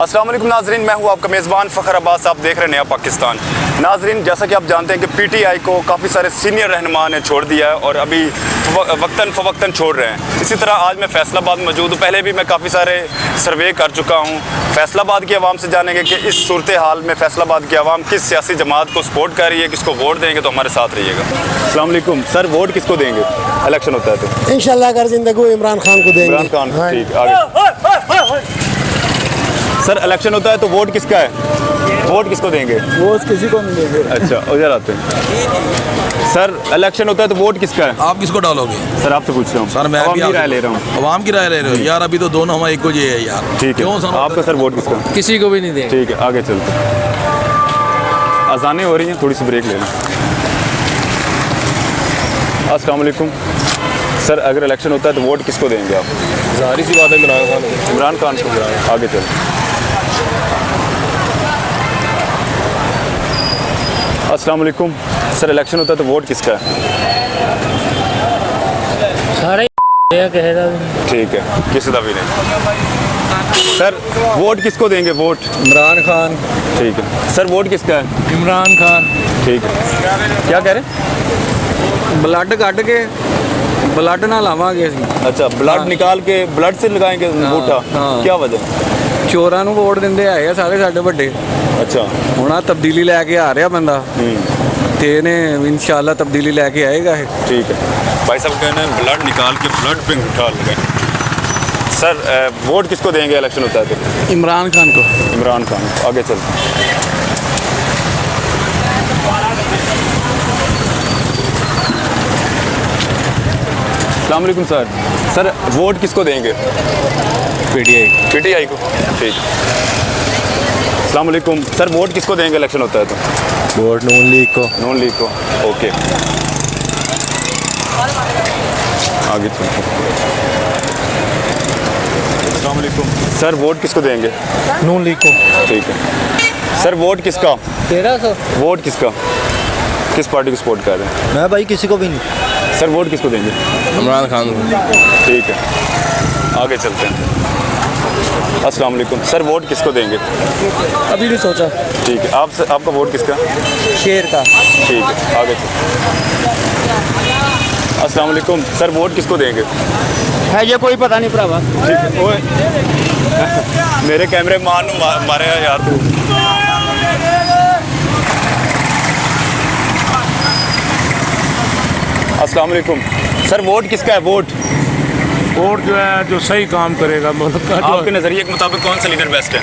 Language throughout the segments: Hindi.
अस्सलाम वालेकुम नाजरीन, मैं हूं आपका मेज़बान फ़खर अब्बास। आप देख रहे हैं नया पाकिस्तान। नाजरीन, जैसा कि आप जानते हैं कि पीटीआई को काफ़ी सारे सीनियर रहनुमा ने छोड़ दिया है और अभी वक्तन फ़वक्तन छोड़ रहे हैं। इसी तरह आज मैं फैसलाबाद में मौजूद हूँ। पहले भी मैं काफ़ी सारे सर्वे कर चुका हूँ। फैसलाबाद की आवाम से जानेंगे कि इस सूरत हाल में फैसलाबाद की आवाम किस सियासी जमात को सपोर्ट कर रही है, किसको वोट देंगे। तो हमारे साथ रहिएगा। अस्सलाम वालेकुम सर, वोट किसको देंगे? इलेक्शन होता है तो इंशाल्लाह अगर जिंदगी इमरान खान को देंगे। इमरान खान, ठीक। आगे सर, इलेक्शन होता है तो वोट किसका है? वोट किसको देंगे? वोट किसी को नहीं देंगे। अच्छा, उधर आते हैं। सर, इलेक्शन होता है तो वोट किसका है? आप किसको डालोगे? सर आपसे पूछ रहा हूँ। सर मैं भी राय ले रहा हूँ। आवाम की राय ले रहे हो यार? अभी तो दोनों हमारे एक ही है यार। ठीक है, क्यों सर? आपका सर वोट किसका? किसी को भी नहीं देंगे। ठीक है, आगे चलते हैं। अजानें हो रही हैं, थोड़ी सी ब्रेक ले लें। अस्सलाम वालेकुम सर, अगर इलेक्शन होता है तो वोट किसको देंगे आप? जाहिर सी बात है इमरान खान को। इमरान खान को। आगे चलते। अस्सलाम वालेकुम सर, इलेक्शन होता है तो वोट किसका है? सारे कहेगा। ठीक है, किसी का भी नहीं। सर वोट किसको देंगे? वोट इमरान खान। ठीक है सर, वोट किसका है? इमरान खान। ठीक है, क्या कह रहे हैं? ब्लड कट के ब्लड ना लावांगे। अच्छा, ब्लड निकाल के ब्लड से लगाएंगे अंगूठा? हाँ। क्या वजह? चोरां ਨੂੰ ਵੋਟ ਦਿੰਦੇ ਆਏ ਆ ਸਾਰੇ ਸਾਡੇ ਵੱਡੇ। अच्छा। ਹੁਣ ਆ ਤਬਦੀਲੀ ਲੈ ਕੇ ਆ ਰਿਹਾ ਬੰਦਾ ਤੇ ਇਹਨੇ इंशाल्लाह तब्दीली लेके आएगा है। ठीक है, भाई साहब कहना है ब्लड निकाल के ब्लड पे अंगूठा लगाए। सर वोट किसको देंगे इलेक्शन होता है तो? इमरान खान को। इमरान खान। आगे चलते। अस्सलाम वालेकुम सर। सर वोट किसको देंगे? पीटीआई। पीटीआई को। ठीक। अस्सलाम वालेकुम सर, वोट किसको देंगे इलेक्शन होता है तो? वोट नून लीग को। नून लीग को। ओके, आगे चलते। अस्सलाम वालेकुम सर, वोट किसको देंगे? नून लीग को। ठीक है सर, वोट किसका? 1300। वोट किसका? किस पार्टी को सपोर्ट कर रहे हैं? मैं भाई किसी को भी नहीं। सर वोट किसको देंगे? इमरान खान को। ठीक है, आगे चलते हैं। अस्सलाम वालेकुम सर, वोट किसको देंगे? अभी नहीं सोचा। ठीक है, आपका वोट किसका? शेर का। ठीक है, आगे चलते। अस्सलाम वालेकुम सर, वोट किसको देंगे? है ये कोई पता नहीं भरावा। ठीक है। ओए मेरे कैमरे मान मारे यार तू। अस्सलाम वालेकुम सर, वोट किसका है? वोट वोट जो है जो सही काम करेगा मुल्क का। आपके नज़रिए के मुताबिक कौन सा लीडर बेस्ट है?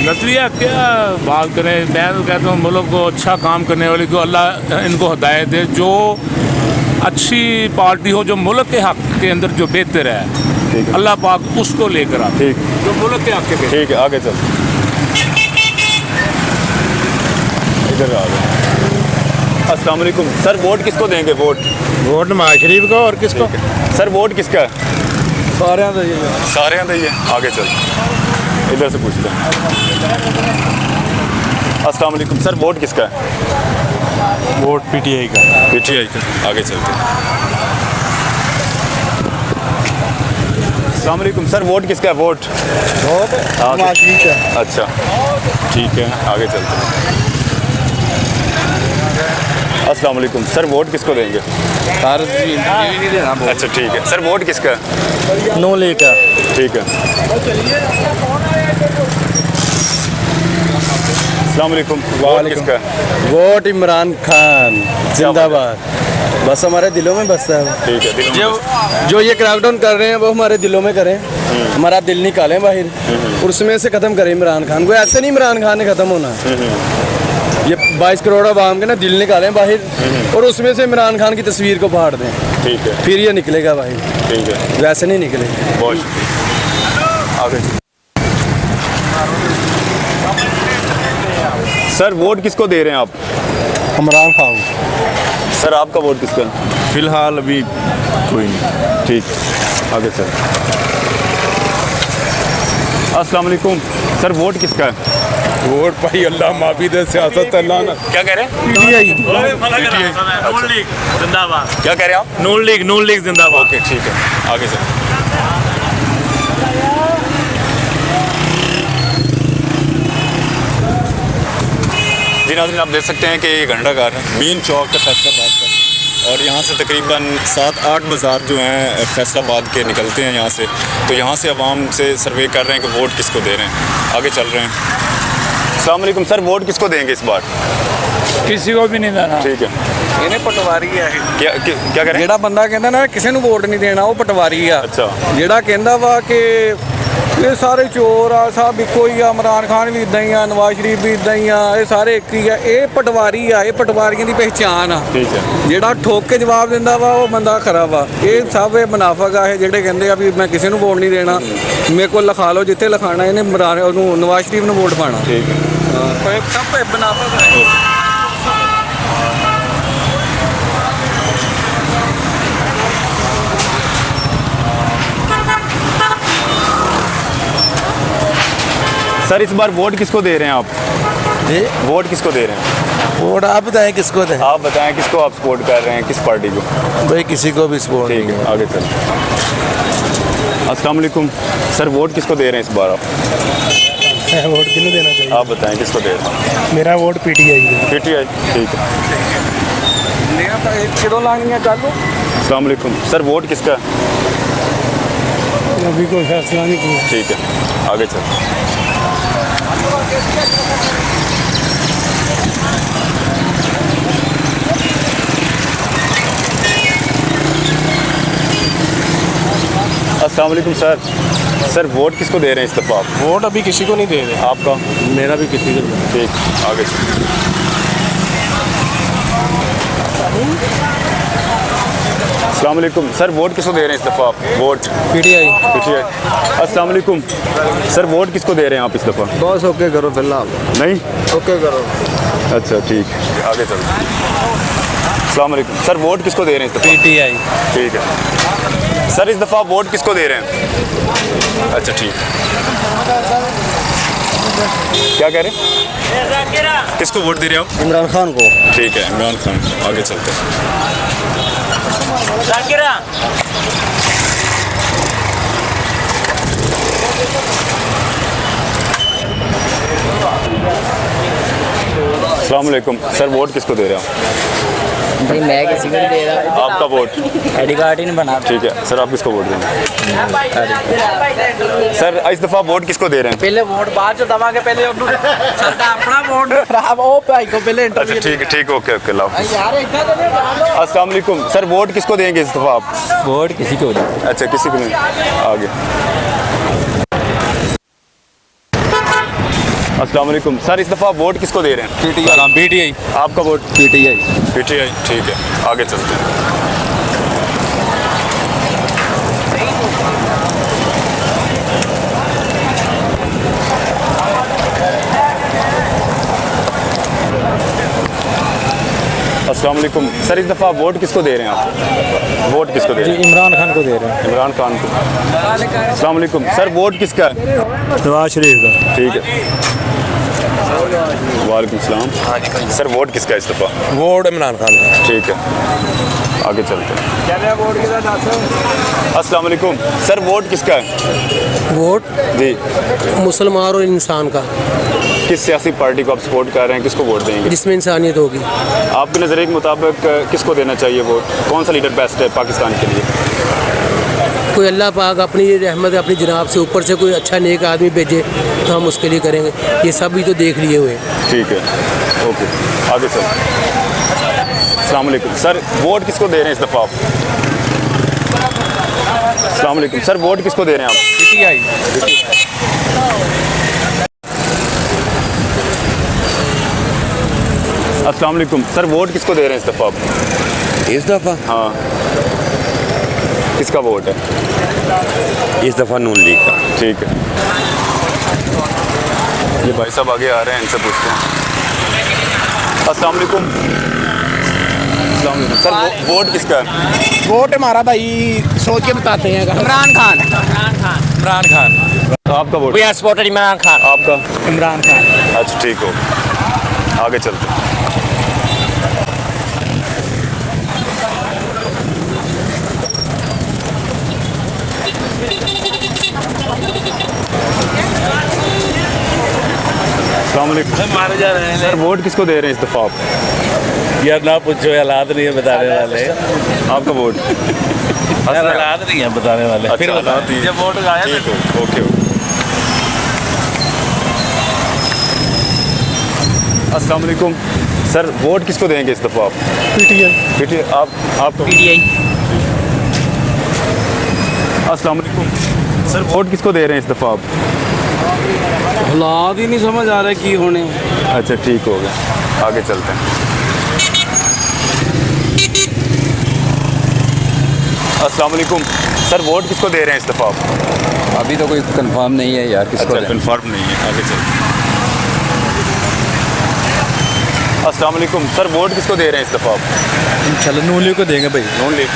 नजरिया क्या बात करें, मैं तो कहता हूँ मुल्क को अच्छा काम करने वाले को अल्लाह इनको हिदायत दे। जो अच्छी पार्टी हो, जो मुल्क के हक के अंदर जो बेहतर है, अल्लाह पाक उसको लेकर आ। ठीक, जो मुल्क के हक के। ठीक है, आगे चल। इधर आ रहे हैं। अस्सलाम वालेकुम सर, वोट किसको देंगे? वोट वोट नवाज शरीफ को। और किसको? सर वोट किसका है? सारे सारे हैं। ये आगे चल, इधर से पूछते हैं। अस्सलाम वालेकुम सर, वोट किसका है? वोट पीटीआई का। पीटीआई का। आगे चलते हैं। अस्सलाम वालेकुम सर, वोट किसका है? वोट नवाज शरीफ का। अच्छा, ठीक है, आगे चलते हैं। अस्सलाम वालेकुम सर, वोट किसको देंगे? अच्छा, ठीक है सर, वोट किसका है? नून लीग का। ठीक है। अस्सलाम वालेकुम, वोट किसका है? वोट इमरान खान जिंदाबाद। बस हमारे दिलों में बसता है। ठीक है, दिलों में जो ये क्रैकडाउन कर रहे हैं वो हमारे दिलों में करें। हमारा दिल निकालें बाहर और उसमें से ख़त्म करें इमरान खान को। ऐसे नहीं इमरान खान ने ख़त्म होना। ये 22 करोड़ आवाम के ना दिल निकालें बाहर और उसमें से इमरान खान की तस्वीर को फाड़ दें। ठीक है, फिर ये निकलेगा भाई। ठीक है, वैसे नहीं निकलेगा। बहुत आगे। सर वोट किसको दे रहे हैं आप? इमरान खान। सर आपका वोट किसका है? फिलहाल अभी कोई नहीं। ठीक, आगे सर। अस्सलाम वालेकुम सर, वोट किसका है? वोट भाई अल्लाह माफी दे, सियासत अल्लाह ना। क्या कह रहे हैं? पीटीआई। नून लीग जिंदाबाद। क्या कह रहे हैं आप? नून लीग जिंदाबाद। ओके, ठीक है, आगे सर। नाज़रीन, आप देख सकते हैं कि ये घंटाघर मेन चौक है फैसलाबाद का, और यहाँ से तकरीबन 7-8 बाज़ार जो हैं फैसलाबाद के निकलते हैं यहाँ से। तो यहाँ से आवाम से सर्वे कर रहे हैं कि वोट किसको दे रहे हैं। आगे चल रहे हैं। अस्सलाम वालेकुम सर, वोट किसको देंगे इस बार? किसी को भी नहीं देना। ठीक है, ਇਹਨੇ ਪਟਵਾਰੀ ਆ ਇਹ क्या करें? ਜਿਹੜਾ ਬੰਦਾ ਕਹਿੰਦਾ ਨਾ ਕਿਸੇ ਨੂੰ ਵੋਟ ਨਹੀਂ ਦੇਣਾ ਉਹ ਪਟਵਾਰੀ ਆ। ਅੱਛਾ। ਜਿਹੜਾ ਕਹਿੰਦਾ ਵਾ ਕਿ ਇਹ ਸਾਰੇ ਚੋਰ ਆ, ਸਭ ਇੱਕੋ ਹੀ ਆ, ਇਮਰਾਨ ਖਾਨ ਵੀ ਇਦਾਂ ਹੀ ਆ, ਨਵਾਜ਼ ਸ਼ਰੀਫ ਵੀ ਇਦਾਂ ਹੀ ਆ, ਇਹ ਸਾਰੇ ਇੱਕ ਹੀ ਆ, ਇਹ ਪਟਵਾਰੀ ਆ, ਇਹ ਪਟਵਾਰੀਆਂ ਦੀ ਪਹਿਚਾਣ ਆ। ठीक है, ਜਿਹੜਾ ਠੋਕ ਕੇ ਜਵਾਬ ਦਿੰਦਾ ਵਾ ਉਹ ਬੰਦਾ ਖਰਾਬ ਆ। ਇਹ ਸਭ ਇਹ ਮੁਨਾਫਕ ਆ, ਇਹ ਜਿਹੜੇ ਕਹਿੰਦੇ ਆ ਵੀ ਮੈਂ ਕਿਸੇ ਨੂੰ ਵੋਟ ਨਹੀਂ ਦੇਣਾ, ਮੇਰੇ ਕੋਲ ਲਿਖਾ ਲਓ ਜਿੱਥੇ ਲਿਖਾਣਾ, ਇਹਨੇ ਇਮਰਾਨ ਉਹਨੂੰ ਨਵਾਜ਼ ਸ਼ਰੀਫ ਨੂੰ ਵੋਟ ਪਾਣਾ। ठीक है। ਸਭ ਮੁਨਾਫਕ ਆ। सर इस बार वोट किसको दे रहे हैं आप? जी वोट किसको दे रहे हैं? वोट आप बताएं किसको दें। आप बताएं किसको आप सपोर्ट कर रहे हैं, किस पार्टी को? भाई किसी को भी सपोर्ट ठीक नहीं है, आगे चल। अस्सलाम वालेकुम सर, वोट किसको दे रहे हैं इस बार आप? वोट किन्हें देना चाहिए? आप बताएं किसको दे रहे हैं? मेरा वोट पीटीआई है। PTI, ठीक है। ਕਿਦੋਂ ਲਾਣੀਆਂ ਚਾਲੂ? अस्सलाम वालेकुम सर, वोट किसका है? अभी कोई फैसला नहीं किया। ठीक है, आगे चल। अस्सलाम वालेकुम सर, वोट किसको दे रहे हैं इस दफ़ा आप? वोट अभी किसी को नहीं दे रहे। आपका? ਮੇਰਾ ਵੀ ਕਿਸੇ ਦਾ ठीक, आगे चल। अस्सलाम वालेकुम सर, वोट किसको दे रहे हैं इस दफ़ा आप? Vote PTI PTI। अस्सलाम वालेकुम सर, वोट किसको दे रहे हैं आप इस दफ़ा? बॉस ओके करो फिलहाल, नहीं? ओके करो। अच्छा ठीक, आगे चल। अस्सलाम वालेकुम सर, वोट किसको दे रहे हैं इस दफ़ा? पीटीआई। ठीक है सर, इस दफ़ा वोट किसको दे रहे हैं? अच्छा ठीक, क्या कह रहे हैं? किसको वोट दे रहे हैं आप? इमरान खान को। ठीक है, इमरान खान। आगे चलते हैं। अस्सलाम वालेकुम सर, वोट किसको दे रहे हैं भाई मैं किसी को नहीं दे रहा। आप? आपका वोट? आईडी कार्ड ही नहीं बना। ठीक है सर, आप किसको वोट देंगे? सर इस दफ़ा वोट किसको दे रहे हैं? पहले वोट बाद जो दवांगे, पहले साਡਾ अपना वोट खराब ओ भाई को पहले अच्छा इंटरव्यू। ठीक है, ठीक, ओके ओके, अल्लाह हाफ़िज़। यार इतना तो नहीं डालो। अस्सलाम वालेकुम सर, वोट किसको देंगे इस दफ़ा आप? वोट किसी को नहीं। अच्छा, किसी को नहीं। आगे। अस्सलाम वालेकुम सर, इस दफ़ा वोट किसको दे रहे हैं? पीटीआई। आपका वोट? पीटीआई। PTI, ठीक है, आगे चलते हैं। अस्सलाम वालेकुम सर, इस दफ़ा वोट किसको दे रहे हैं आप? वोट किसको दे रहे हैं? इमरान खान को दे रहे हैं। इमरान खान को। अस्सलाम वालेकुम सर, वोट किसका है? नवाज शरीफ का। ठीक है, वालेकुम सलाम सर, वोट किसका है इस दफ़ा? वोट इमरान खान का। ठीक है, आगे चलते हैं। अस्सलाम वालेकुम सर, वोट किसका है? वोट जी, मुसलमान और इंसान का, किस सियासी पार्टी को आप सपोर्ट कर रहे हैं, किसको वोट देंगे? जिसमें इंसानियत होगी। आपके नज़रिए के मुताबिक किसको देना चाहिए वोट? कौन सा लीडर बेस्ट है पाकिस्तान के लिए? कोई अल्लाह पाक अपनी रहमत अपनी जनाब से ऊपर से कोई अच्छा नेक आदमी भेजे तो हम उसके लिए करेंगे। ये सब भी तो देख लिए हुए हैं। ठीक है, ओके, आगे चल। अस्सलाम वालेकुम सर, वोट किसको दे रहे हैं इस दफ़ा आप? अस्सलाम वालेकुम सर, वोट किसको दे रहे हैं आप? पीटीआई। अस्सलाम वालेकुम सर, वोट किसको दे रहे हैं इस दफ़ा आप? इस दफ़ा हाँ, किसका वोट है? इस दफ़ा नून लीग का। ठीक है, ये भाई साहब आगे आ रहे हैं, इनसे पूछते हैं। अस्सलाम वालेकुम सर, वोट किसका है? वोट हमारा भाई सोच के बताते हैं। इमरान खान। इमरान खान। आपका वोट? We are supported Imran Khan. आपका? इमरान खान। अच्छा ठीक हो, आगे चलते हैं। अस्सलाम वालेकुम। मारे जा रहे हैं सर वोट किसको दे रहे हैं इस दफ़ा आप? यार ना पूछो, हालात नहीं है बताने वाले। आपका वोट? यार हालात नहीं है बताने वाले। अच्छा, फिर हालात नहीं है। जब वोट आया ठीक है, ओके। अस्सलाम वालेकुम। सर वोट किसको देंगे इस दफ़ा आप? पीटीआई। आप पीटीआई। अस्सलाम वालेकुम। सर वोट किसको दे रहे हैं इस दफ़ा आप? हालात ही नहीं समझ आ रहे की होने। अच्छा ठीक हो गया, आगे चलते हैं। अस्सलाम वालेकुम। सर वोट किसको दे रहे हैं इस दफ़ा आप? अभी तो कोई कंफर्म नहीं है यार किसको अच्छा कन्फर्म नहीं है, आगे चलते हैं। अस्सलाम वालेकुम। सर वोट किसको दे रहे हैं इस दफ़ा आप? इंशाल्लाह नून लीग को देंगे भाई। Non league.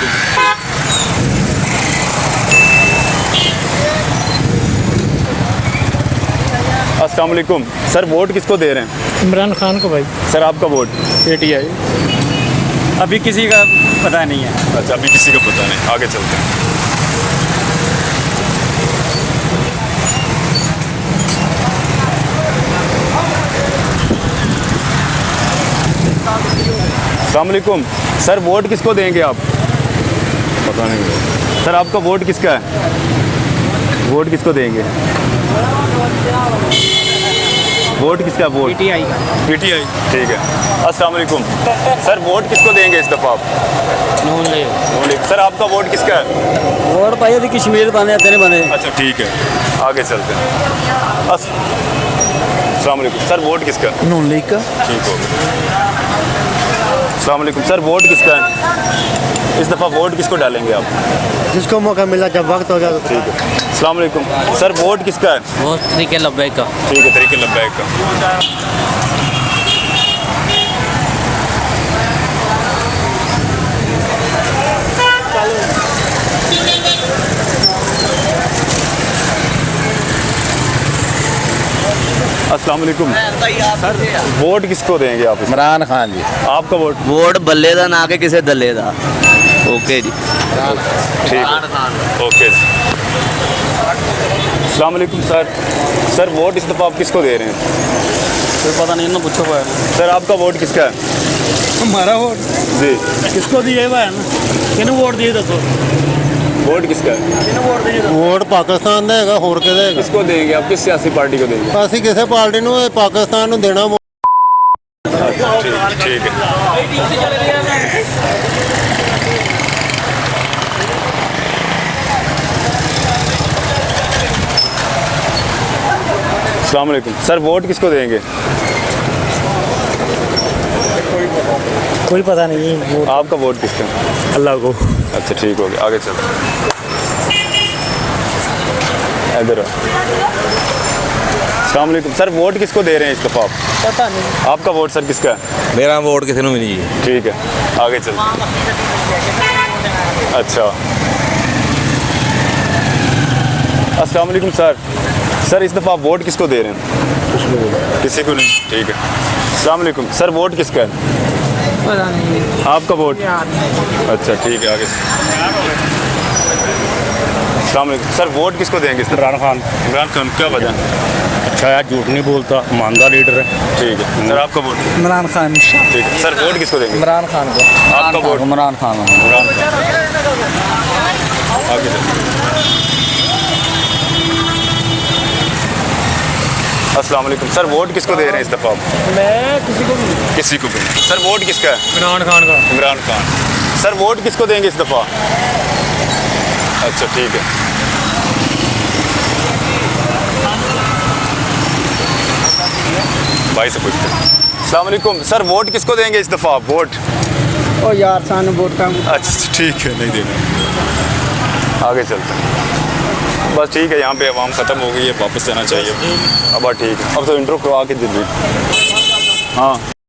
अस्सलाम वालेकुम। सर वोट किसको दे रहे हैं? इमरान खान को भाई। सर आपका वोट? पीटीआई। अभी किसी का पता नहीं है। अच्छा अभी किसी को पता नहीं, आगे चलते हैं। अस्सलाम वालेकुम। सर वोट किसको देंगे आप? पता नहीं सर, आपका वोट किसका है? वोट किसको देंगे? वोट किसका है? वोट पीटीआई का। पीटीआई। ठीक है। अस्सलाम वालेकुम। सर वोट किसको देंगे इस दफ़ा आप? नून लीग। नून लीग। सर आपका वोट किसका है? वोट पाई थी कश्मीर बने तेरे बने। अच्छा ठीक है, आगे चलते हैं। अस्सलाम वालेकुम। सर वोट किसका है? नून लीग का। ठीक हो गया। अस्सलाम वालेकुम। सर वोट किसका है? इस दफ़ा वोट किसको डालेंगे आप? जिसको मौका मिला जब वक्त हो गया। ठीक है। अस्सलाम वालेकुम। सर वोट किसका है? वो तरीके लब्बैक का। ठीक है, तरीके लब्बैक का। अस्सलाम वालेकुम। सर वोट किसको देंगे आप? इमरान खान जी। आपका वोट? वोट बल्ले दा ना के किसी दल्ले दा। ओके जी। ठीक है, ओके। अस्सलाम वालेकुम सर। सर वोट इस दफ़ा आप किसको दे रहे हैं? कोई पता नहीं ना पूछो भाई। सर आपका वोट किसका है? हमारा वोट जी। किसको दिए भाई ना? किन्हें वोट दिए दसो? वोट किसका है? वोट पाकिस्तान ਦਾ ਹੈਗਾ ਹੋਰ ਕਿਹਦਾ ਹੈਗਾ? किसको देंगे आप? किस सियासी पार्टी को देंगे? ਅਸੀਂ ਕਿਸੇ ਪਾਰਟੀ ਨੂੰ ਪਾਕਿस्तान ਨੂੰ ਦੇਣਾ। ठीक है। अस्सलाम वालेकुम। सर वोट किसको देंगे? कोई पता नहीं। आपका वोट किसका है? अल्लाह को। अच्छा ठीक हो गया, आगे चलते हैं। इधर आओ। अस्सलाम वालेकुम। सर वोट किसको दे रहे हैं इस दफ़ा आप? पता नहीं। आपका वोट सर किसका है? मेरा वोट किसी को भी नहीं है। ठीक है, आगे चलते हैं। अच्छा। अस्सलाम वालेकुम सर। सर इस दफ़ा आप वोट किसको दे रहे हैं? किसी को नहीं। ठीक है। अस्सलाम वालेकुम। सर वोट किसका है? पता नहीं। आपका वोट? अच्छा ठीक है, आगे। अस्सलाम वालेकुम। सर वोट किसको देंगे? इमरान खान। इमरान खान, क्या वजह? अच्छा यार, झूठ नहीं बोलता, ईमानदार लीडर है। ठीक है। सर आपका वोट? इमरान खान। ठीक है। सर वोट किसको देंगे? इमरान खान को। आपका वोट? इमरान खान। इमरान खान। आगे चलते हैं। अस्सलाम वालेकुम। सर वोट किसको दे रहे हैं इस दफ़ा आप? मैं किसी को नहीं। किसी को भी नहीं। सर वोट किसका है? इमरान खान का। इमरान खान। सर वोट किसको देंगे इस दफ़ा? अच्छा ठीक है। भाई से पूछते हैं। अस्सलाम वालेकुम। सर वोट किसको देंगे इस दफ़ा आप? वोट? ओ यार सान वोट का। अच्छा ठीक है, नहीं देना। आगे चलते हैं। बस ठीक है, यहाँ पे आवाम ख़त्म हो गई है, वापस जाना चाहिए। अब ठीक है, अब तो इंट्रो करवा के जल्दी। हाँ।